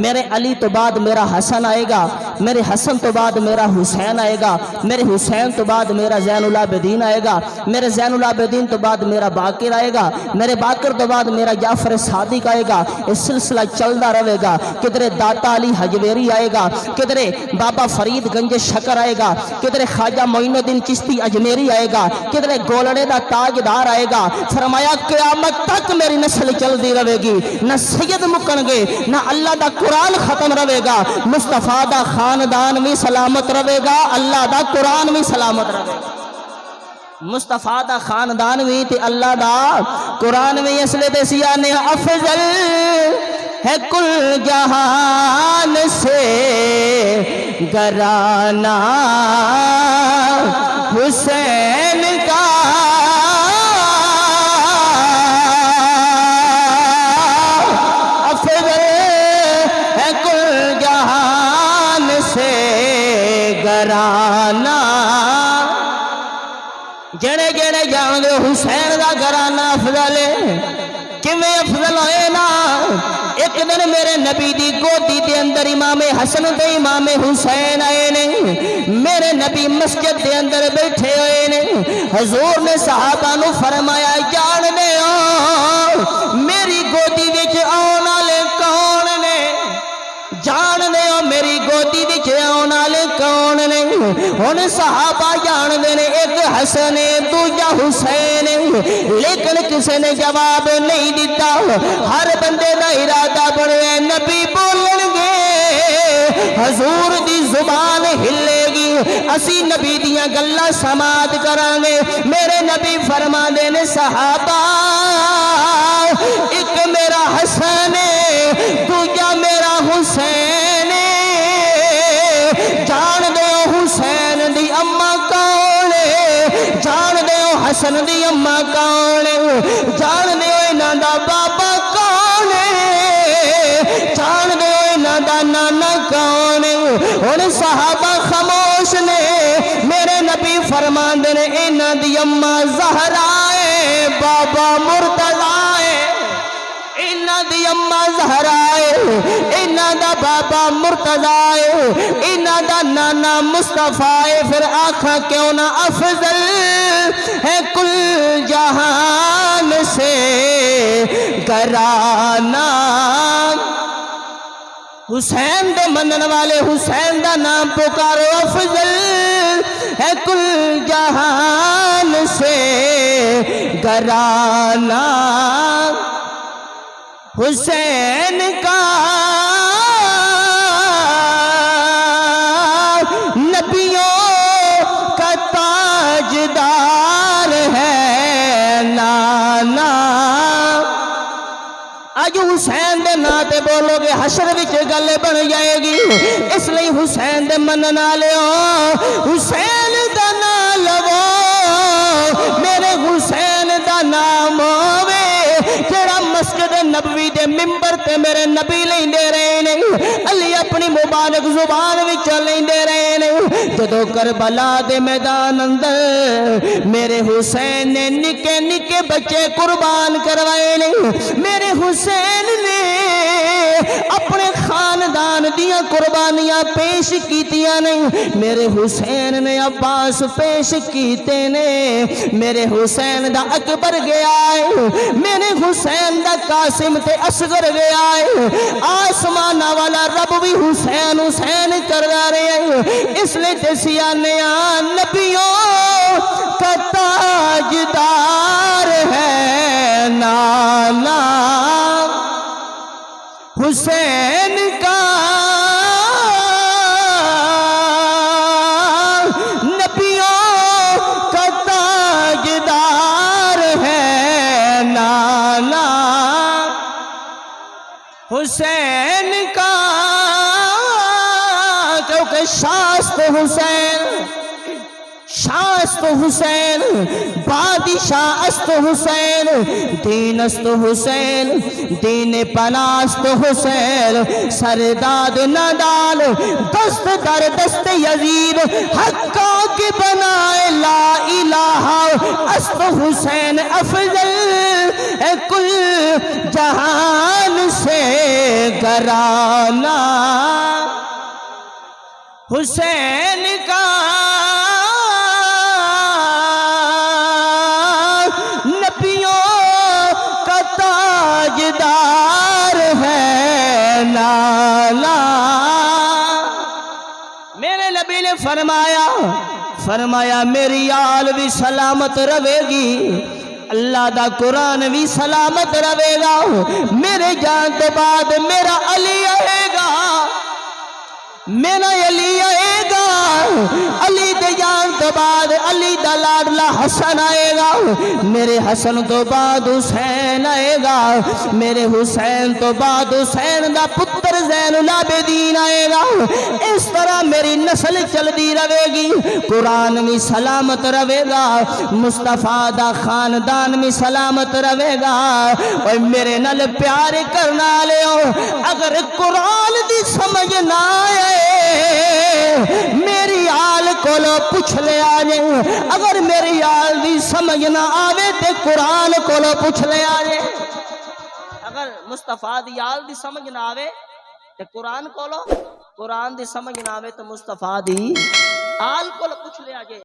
میرے علی تو بعد میرا حسن آئے گا، میرے حسن تو بعد میرا حسین آئے گا، میرے حسین تو بعد میرا زین العابدین آئے گا، میرے زین العابدین تو بعد میرا باقر آئے گا، میرے باقر تو بعد میرا جعفر صادق آئے گا۔ اس سلسلہ چلتا رہے گا، کدھر داتا علی حجویری آئے گا، کدھر بابا فرید گنج شکر آئے گا، کدھر خواجہ معین الدین چشتی اجمیری آئے گا، کدھر گولڑے دا تاجدار آئے گا۔ فرمایا قیامت تک میری نسل چلتی رہے گی، نہ سید مکن گے، نہ اللہ دا قرآن ختم رہے گا، مصطفیٰ دا خاندان بھی سلامت رہے گا، اللہ دا قرآن بھی سلامت رہے گا۔ مصطفیٰ دا خاندان بھی تے اللہ دا قرآن بھی، اس لئے تے سیانے افضل ہے کل جہان سے گرانہ حسین کا، افضل ہے کل جہان سے گرانہ۔ جڑے جڑے جان دے حسین دا گھرانہ افضل ہے، کیویں افضل ہوئے نا؟ ایک دن میرے نبی دی گودی دے اندر امام حسن تے امام حسین آئے نے، میرے نبی مسجد دے اندر بیٹھے ہوئے نے، حضور نے صحابہ نو فرمایا جان دے ہو میری گودی وچ آن والے کون نے؟ جان دے ہو میری گودی وچ آن والے کون نے؟ ہن صحابہ جان دے نے ایک حسن ہے دوجا حسین ہے، لیکن کسی نے جواب نہیں دیتا۔ ہر بندے دا ارادہ بنے نبی بولن گے، حضور دی زبان ہلے گی، اسی نبی دیاں گلاں سماعت کران گے۔ میرے نبی فرما دے نے صحابہ ایک میرا حسن ہے دوجا میرا حسین ہے، جان دے حسین دی اماں کون ہے؟ جان دے حسن دی اماں کون ہے؟ جان دے انہاں دا بابا کون ہے؟ جان دے انہاں دا نانا کون ہے؟ ہن صحابہ خاموش نے، میرے نبی فرماندے نے انہاں دی اماں زہرا ہے، بابا مرتضیٰ ہے، انہاں دی اماں زہرا ہے، انہاں دا بابا مرتضیٰ ہے، انہاں دا نانا مصطفیٰ ہے۔ پھر آنکھاں کیوں نہ افضل ہے کل جہان سے گرانہ، حسین دے منن والے حسین دا نام پکارو، افضل ہے کل جہان سے گرانہ حسین کا، نبیوں کا تاجدار ہے نانا۔ آج حسین دے نا تے بولو گے حشر وچ گل بن جائے گی، اس لئے حسین دے منن والےو حسین دا نام لو، میرے حسین دا نام ہووے جڑا مسجد نبوی دے ممبر تے میرے نبی لیندے رہے نے، علی اپنی مبارک زبان وچ لیندے رہے نے۔ جدو کربلا دے میدان اندر میرے حسین نے نکے نکے بچے قربان کروائے نے، میرے حسین نے اپنے خاندان دیاں قربانیاں پیش کیتیاں نے، میرے حسین نے عباس پیش کیتے نے، میرے حسین دا اکبر گیا ہے، میرے حسین دا قاسم تے اصغر گیا ہے، آسمان والا رب بھی حسین حسین کر رہے ہیں۔ اس لئے تے سیانے نبیوں کا تاجدار ہے نانا حسین کا، نبیوں کا تاجدار ہے نانا حسین کا، کیونکہ شاست حسین، شاست حسین، بادشاہ است حسین، دین است حسین، دین پناست حسین، سرداد نڈال دست در دست یزید، حقا کی بنائے لا الہ است حسین، افضل کل جہان سے گرانا حسین کا نبیوں کا تاجدار ہے لالا۔ میرے نبی نے فرمایا میری آل بھی سلامت رہے گی، اللہ دا قرآن بھی سلامت رہے گا، میرے جان تو بعد میرا علی آئے گا، میرا علی آئے گا، علی دے جان تو بعد علی دا لاڈلا حسن آئے گا، میرے حسن تو بعد حسین آئے گا، میرے حسین تو بعد حسین دا پتر زین العابدین آئے گا۔ اس طرح میری نسل چل دی رہے گی، قرآن بھی سلامت رہے گا، مصطفیٰ دا خاندان بھی سلامت رہے گا۔ اور میرے نال پیار کرنا لیو، اگر قرآن دی سمجھ نہ آئے میری آل کولو پوچھ لے آجے، اگر میری آل دی سمجھ نہ آوے تے قرآن کولو پوچھ لے آجے۔ اگر مصطفیٰ دی آل دی سمجھ نہ آوے تے قرآن کولو، قرآن دی سمجھ نہ آوے تو مصطفیٰ دی آل کولو پوچھ لے آجے۔